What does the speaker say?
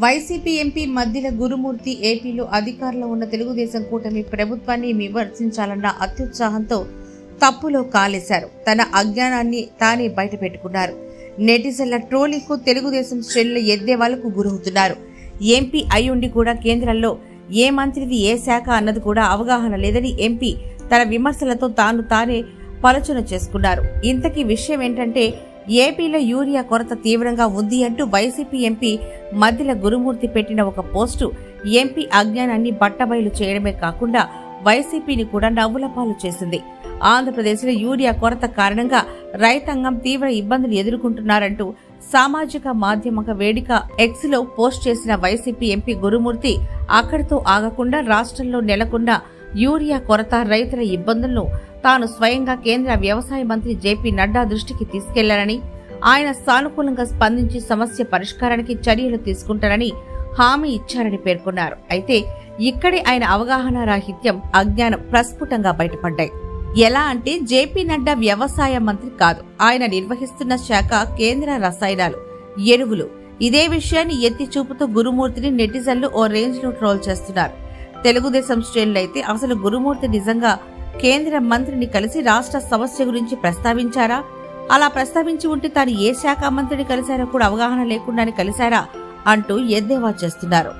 YCP MP Maddila గురుమూర్తి ఏపీలో అధికారంలో ఉన్న తెలుగుదేశం కూటమి ప్రభుత్వాన్ని విమర్శించాలన్న అత్యుత్సాహంతో తప్పులో కాలేశారు. తన అజ్ఞానాన్ని తానే బయటపెట్టుకున్నారు. నెటిజన్ల ట్రోలింగ్ కు తెలుగుదేశం శ్రేణుల ఎద్దేవాళ్లకు గురవుతున్నారు. ఎంపీ అయ్యుండి కూడా కేంద్రంలో ఏ మంత్రిది ఏ శాఖ అన్నది కూడా అవగాహన లేదని ఎంపీ తన విమర్శలతో తానే పలుచన చేసుకున్నారు. ఇంతకీ విషయం ఏంటంటే, ఏపీలో యూరియా కొరత తీవ్రంగా ఉంది అంటూ వైసీపీ ఎంపీ మద్దిల గురుమూర్తి పెట్టిన ఒక పోస్టు ఎంపీ అజ్ఞానాన్ని బట్టబయలు చేయడమే కాకుండా వైసీపీని కూడా నవ్వులపాలు చేసింది. ఆంధ్రప్రదేశ్లో యూరియా కొరత కారణంగా రైతాంగం తీవ్ర ఇబ్బందులు ఎదుర్కొంటున్నారంటూ సామాజిక మాధ్యమ వేదిక ఎక్స్ లో పోస్ట్ చేసిన వైసీపీ ఎంపీ గురుమూర్తి అక్కడితో ఆగకుండా రాష్ట్రంలో నెలకొన్న యూరియా కొరత, రైతుల ఇబ్బందులను తాను స్వయంగా కేంద్ర వ్యవసాయ మంత్రి జేపీ నడ్డా దృష్టికి తీసుకెళ్లారని, ఆయన సానుకూలంగా స్పందించి సమస్య పరిష్కారానికి చర్యలు తీసుకుంటారని హామీ ఇచ్చారని పేర్కొన్నారు. అయితే ఇక్కడే ఆయన అవగాహన రాహిత్యం, అజ్ఞానం ప్రస్ఫుటంగా బయటపడ్డాయి. ఎలా అంటే, జేపీ నడ్డా వ్యవసాయ మంత్రి కాదు. ఆయన నిర్వహిస్తున్న శాఖ కేంద్ర రసాయనాలు, ఎరువులు. ఇదే విషయాన్ని ఎత్తి చూపుతూ గురుమూర్తిని నెటిజన్లు ఓ రేంజ్ లో ట్రోల్ చేస్తున్నారు. తెలుగుదేశం శ్రేణులైతే అసలు గురుమూర్తి నిజంగా కేంద్ర మంత్రిని కలిసి రాష్ట్ర సమస్య గురించి ప్రస్తావించారా? అలా ప్రస్తావించి ఉంటే తాను ఏ శాఖ మంత్రిని కలిశారో కూడా అవగాహన లేకుండానే కలిశారా అంటూ ఎద్దేవా చేస్తున్నారు.